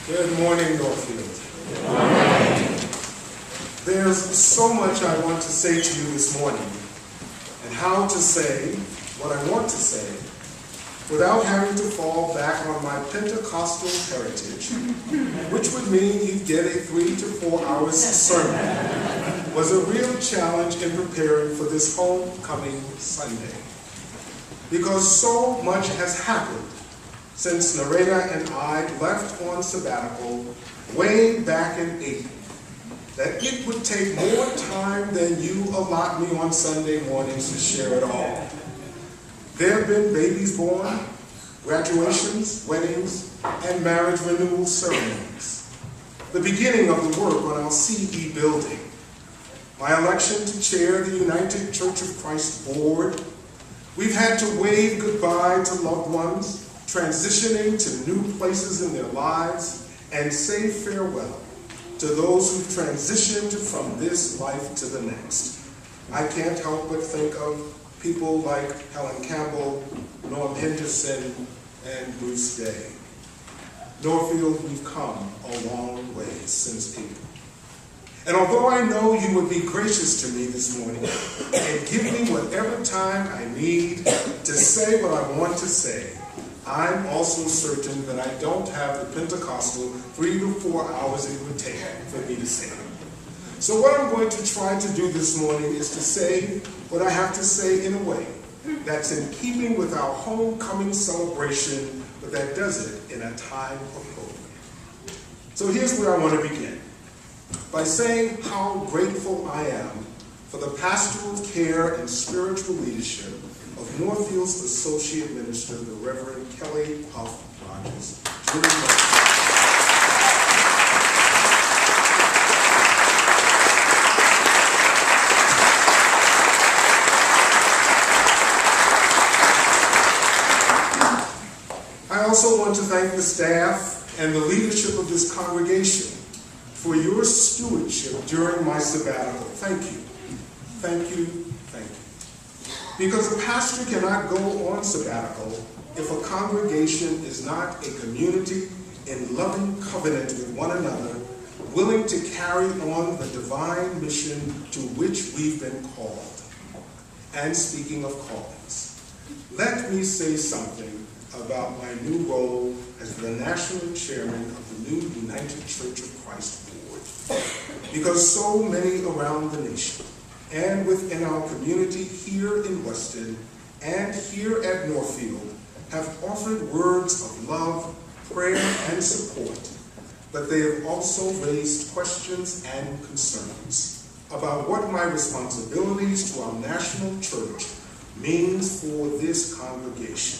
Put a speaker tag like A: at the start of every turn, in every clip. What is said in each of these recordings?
A: Good morning, Norfield. Good morning. There's so much I want to say to you this morning, and how to say what I want to say without having to fall back on my Pentecostal heritage, which would mean you'd get a 3 to 4 hours sermon, was a real challenge in preparing for this homecoming Sunday. Because so much has happened since Nareda and I left on sabbatical way back in April, that it would take more time than you allot me on Sunday mornings to share it all. There have been babies born, graduations, weddings, and marriage renewal ceremonies. The beginning of the work on our CE building, my election to chair the United Church of Christ Board. We've had to wave goodbye to loved ones, transitioning to new places in their lives, and say farewell to those who've transitioned from this life to the next. I can't help but think of people like Helen Campbell, Norm Henderson, and Bruce Day. Norfield, we've come a long way since April. And although I know you would be gracious to me this morning and give me whatever time I need to say what I want to say, I'm also certain that I don't have the Pentecostal 3 to 4 hours it would take for me to say it. So what I'm going to try to do this morning is to say what I have to say in a way that's in keeping with our homecoming celebration, but that does it in a time of hope. So here's where I want to begin, by saying how grateful I am for the pastoral care and spiritual leadership of Norfield's Associate Minister, the Reverend Kelly Huff Rogers. I also want to thank the staff and the leadership of this congregation for your stewardship during my sabbatical. Thank you. Thank you. Thank you. Because a pastor cannot go on sabbatical if a congregation is not a community in loving covenant with one another, willing to carry on the divine mission to which we've been called. And speaking of callings, let me say something about my new role as the national chairman of the new United Church of Christ Board. Because so many around the nation and within our community here in Weston and here at Norfield have offered words of love, prayer, and support, but they have also raised questions and concerns about what my responsibilities to our national church means for this congregation.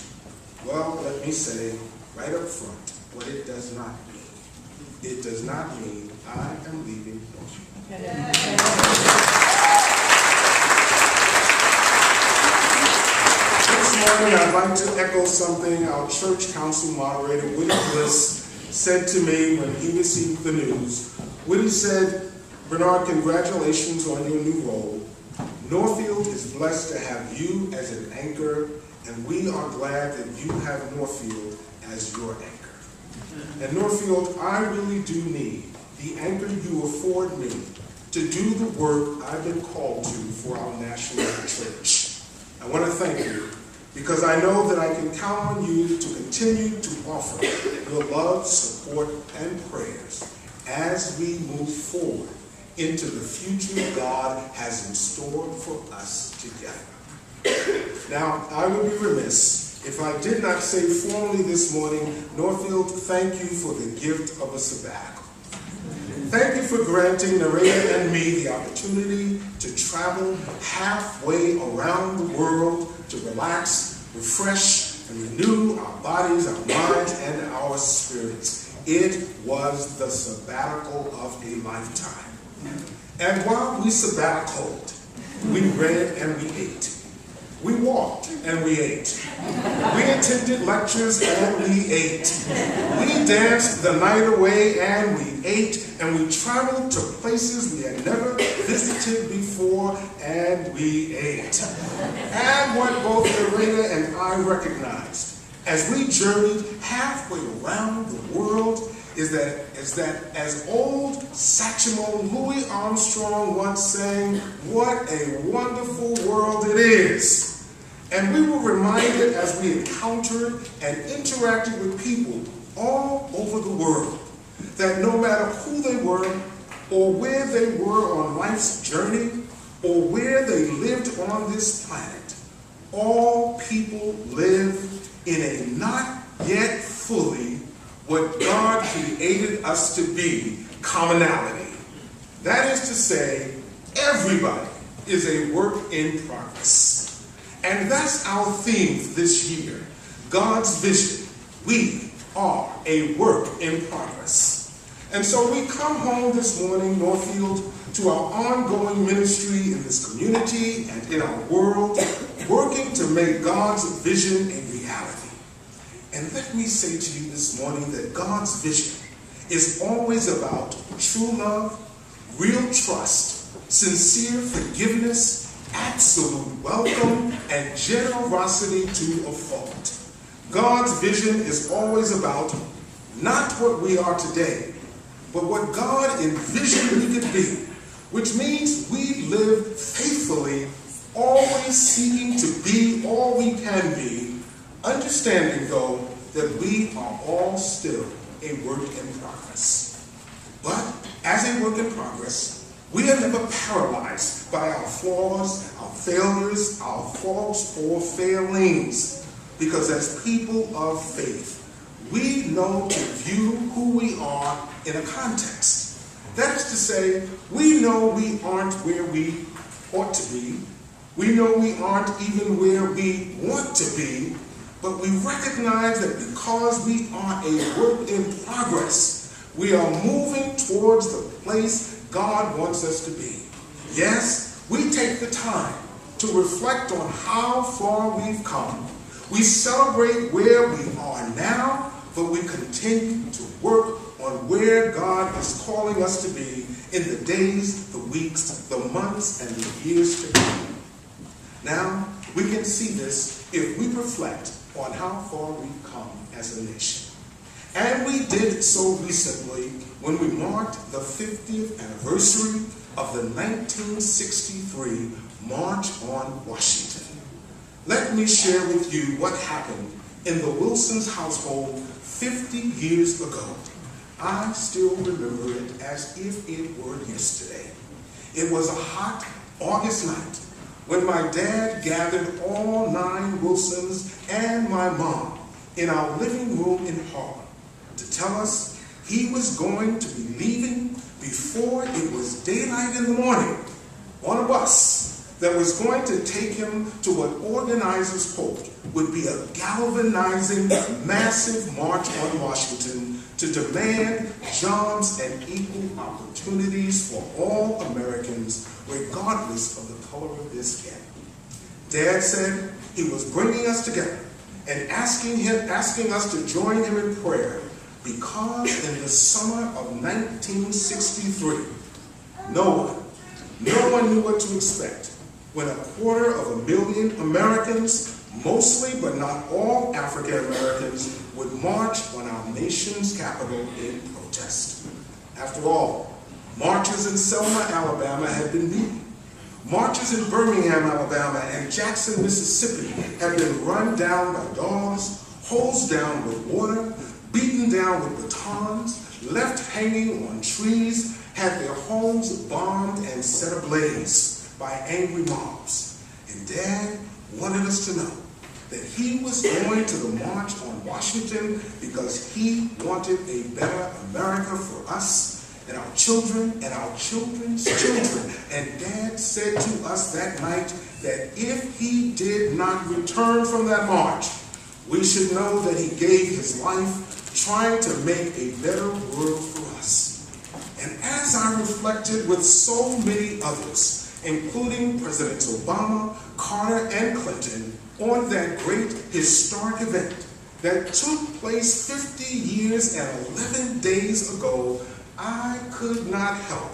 A: Well, let me say right up front what it does not mean. It does not mean I am leaving Norfield. This morning, I'd like to echo something our church council moderator, Woody Bliss, said to me when he received the news. Woody said, "Bernard, congratulations on your new role. Norfield is blessed to have you as an anchor, and we are glad that you have Norfield as your anchor." And Norfield, I really do need the anchor you afford me to do the work I've been called to for our national church. I want to thank you, because I know that I can count on you to continue to offer your love, support, and prayers as we move forward into the future God has in store for us together. Now, I would be remiss if I did not say formally this morning, Norfield, thank you for the gift of a sabbatical. Thank you for granting Nareda and me the opportunity to travel halfway around the world to relax, refresh, and renew our bodies, our minds, and our spirits. It was the sabbatical of a lifetime. And while we sabbaticaled, we read and we ate. We walked and we ate. We attended lectures and we ate. We danced the night away and we ate, and we traveled to places we had never visited before and we ate. And what both Lorena and I recognized as we journeyed halfway around the world is that as old Satchmo Louis Armstrong once sang, what a wonderful world it is. And we were reminded as we encountered and interacted with people all over the world that no matter who they were or where they were on life's journey or where they lived on this planet, all people live in a not yet fully what God created us to be commonality. That is to say, everybody is a work in progress. And that's our theme for this year, God's vision. We are a work in progress. And so we come home this morning, Norfield, to our ongoing ministry in this community and in our world, working to make God's vision a reality. And let me say to you this morning that God's vision is always about true love, real trust, sincere forgiveness, absolute welcome, and generosity to a fault. God's vision is always about not what we are today, but what God envisioned we could be, which means we live faithfully, always seeking to be all we can be, understanding, though, that we are all still a work in progress. But as a work in progress, we are never paralyzed by our flaws, our failures, our faults, or failings. Because as people of faith, we know to view who we are in a context. That is to say, we know we aren't where we ought to be. We know we aren't even where we want to be. But we recognize that because we are a work in progress, we are moving towards the place God wants us to be. Yes, we take the time to reflect on how far we've come. We celebrate where we are now, but we continue to work on where God is calling us to be in the days, the weeks, the months, and the years to come. Now, we can see this if we reflect on how far we've come as a nation. And we did so recently when we marked the 50th anniversary of the 1963 March on Washington. Let me share with you what happened in the Wilson's household 50 years ago. I still remember it as if it were yesterday. It was a hot August night when my dad gathered all 9 Wilsons and my mom in our living room in Harlem to tell us he was going to be leaving before it was daylight in the morning on a bus that was going to take him to what organizers hoped would be a galvanizing, massive march on Washington to demand jobs and equal opportunities for all Americans, regardless of the color of their skin. Dad said he was bringing us together and asking us to join him in prayer because in the summer of 1963, no one knew what to expect when 250,000 Americans, mostly but not all African Americans, would march on our nation's capital in protest. After all, marches in Selma, Alabama had been beaten. Marches in Birmingham, Alabama and Jackson, Mississippi had been run down by dogs, hosed down with water, beaten down with batons, left hanging on trees, had their homes bombed and set ablaze by angry mobs. And Dad wanted us to know that he was going to the March on Washington because he wanted a better America for us and our children and our children's children. And Dad said to us that night that if he did not return from that march, we should know that he gave his life trying to make a better world for us. And as I reflected with so many others, including Presidents Obama, Carter, and Clinton, on that great historic event that took place 50 years and 11 days ago, I could not help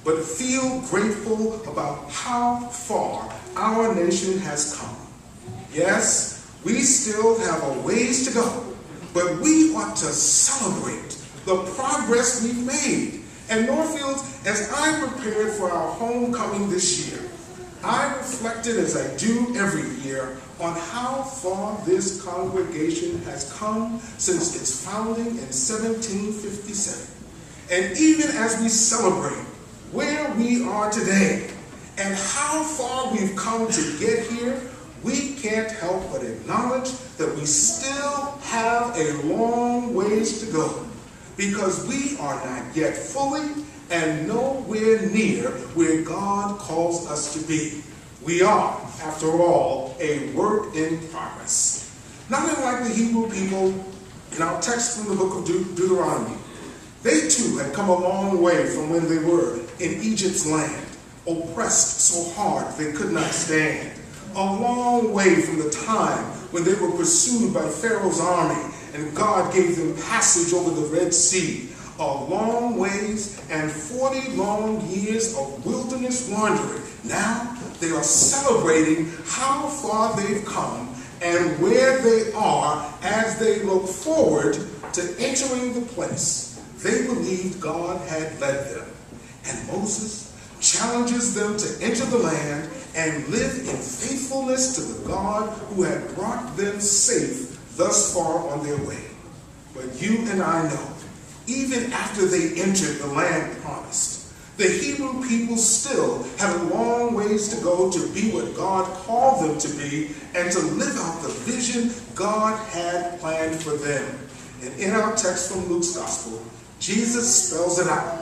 A: but feel grateful about how far our nation has come. Yes, we still have a ways to go, but we ought to celebrate the progress we've made. And Norfield, as I prepared for our homecoming this year, I reflected, as I do every year, on how far this congregation has come since its founding in 1757. And even as we celebrate where we are today and how far we've come to get here, we can't help but acknowledge that we still have a long ways to go, because we are not yet fully and nowhere near where God calls us to be. We are, after all, a work in progress. Not unlike the Hebrew people in our text from the book of Deuteronomy. They too had come a long way from when they were in Egypt's land, oppressed so hard they could not stand. A long way from the time when they were pursued by Pharaoh's army and God gave them passage over the Red Sea. A long ways and 40 long years of wilderness wandering. Now they are celebrating how far they've come and where they are as they look forward to entering the place they believed God had led them. And Moses challenges them to enter the land and live in faithfulness to the God who had brought them safe thus far on their way. But you and I know, even after they entered the land promised, the Hebrew people still had a long ways to go to be what God called them to be and to live out the vision God had planned for them. And in our text from Luke's Gospel, Jesus spells it out.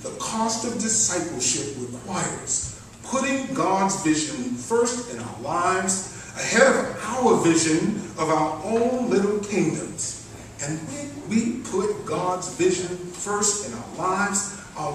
A: The cost of discipleship requires putting God's vision first in our lives, ahead of our vision of our own little kingdoms. And when we put God's vision first in our lives are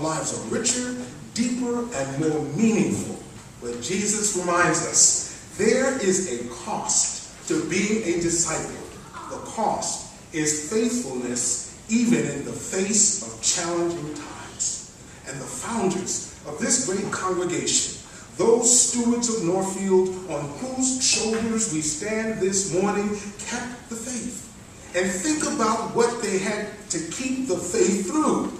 A: richer, deeper, and more meaningful. But Jesus reminds us, there is a cost to being a disciple. The cost is faithfulness, even in the face of challenging times. And the founders of this great congregation, those stewards of Norfield on whose shoulders we stand this morning, kept the faith. And think about what they had to keep the faith through.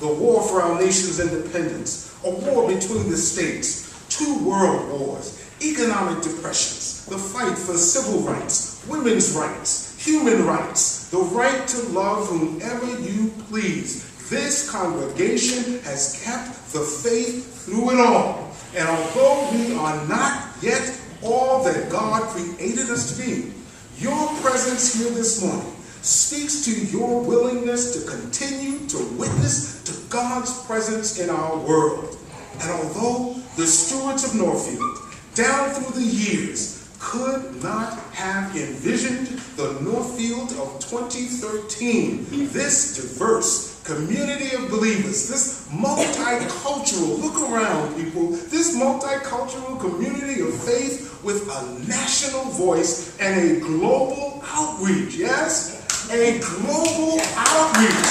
A: The war for our nation's independence, a war between the states, 2 world wars, economic depressions, the fight for civil rights, women's rights, human rights, the right to love whomever you please. This congregation has kept the faith through it all. And although we are not yet all that God created us to be, your presence here this morning speaks to your willingness to continue to witness to God's presence in our world. And although the stewards of Norfield, down through the years, could not have envisioned the Norfield of 2013, this diverse community of believers, this multicultural, look around people, this multicultural community of faith with a national voice and a global outreach, yes? A global outreach.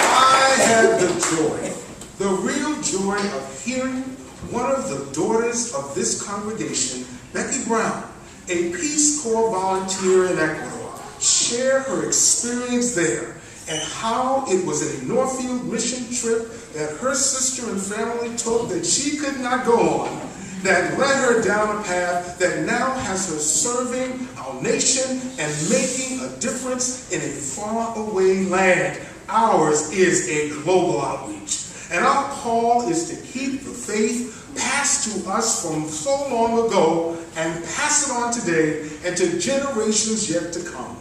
A: I had the real joy of hearing one of the daughters of this congregation, Becky Brown, a Peace Corps volunteer in Ecuador, share her experience there and how it was a Norfield mission trip that her sister and family took that she could not go on, that led her down a path that now has her serving our nation and making a difference in a faraway land. Ours is a global outreach. And our call is to keep the faith passed to us from so long ago and pass it on today and to generations yet to come.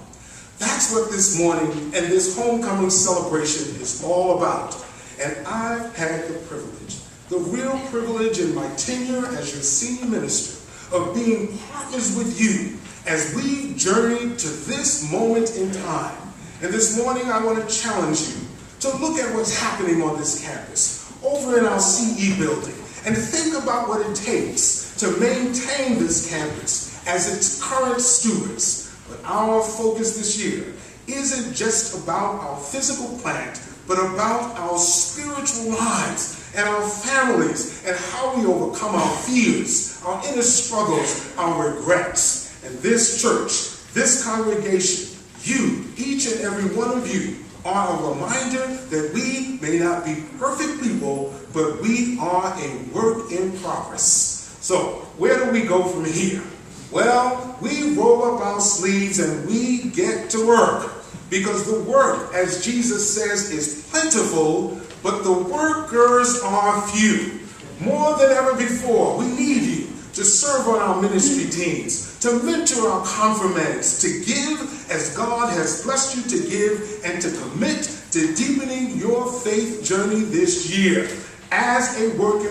A: That's what this morning and this homecoming celebration is all about. And I've had the privilege, the real privilege in my tenure as your senior minister, of being partners with you as we've journeyed to this moment in time. And this morning I want to challenge you to look at what's happening on this campus, over in our CE building, and think about what it takes to maintain this campus as its current stewards. But our focus this year isn't just about our physical plant, but about our spiritual lives and our families and how we overcome our fears, our inner struggles, our regrets. And this church, this congregation, You, each and every one of you, are a reminder that we may not be perfect people, but we are a work in progress. So, where do we go from here? Well, we roll up our sleeves and we get to work. Because the work, as Jesus says, is plentiful, but the workers are few. More than ever before, we need you to serve on our ministry teams, to mentor our confirmands, to give as God has blessed you to give, and to commit to deepening your faith journey this year as a work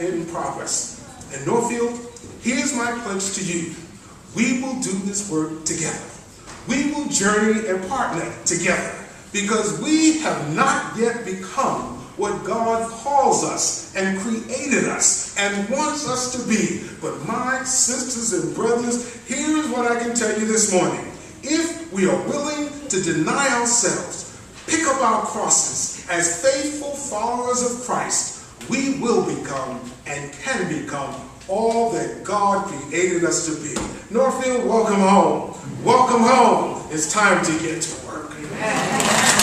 A: in progress. And Norfield, here's my pledge to you. We will do this work together. We will journey and partner together because we have not yet become what God calls us and created us and wants us to be. But my sisters and brothers, here's what I can tell you this morning. If we are willing to deny ourselves, pick up our crosses as faithful followers of Christ, we will become and can become all that God created us to be. Norfield, welcome home. Welcome home. It's time to get to work. Amen.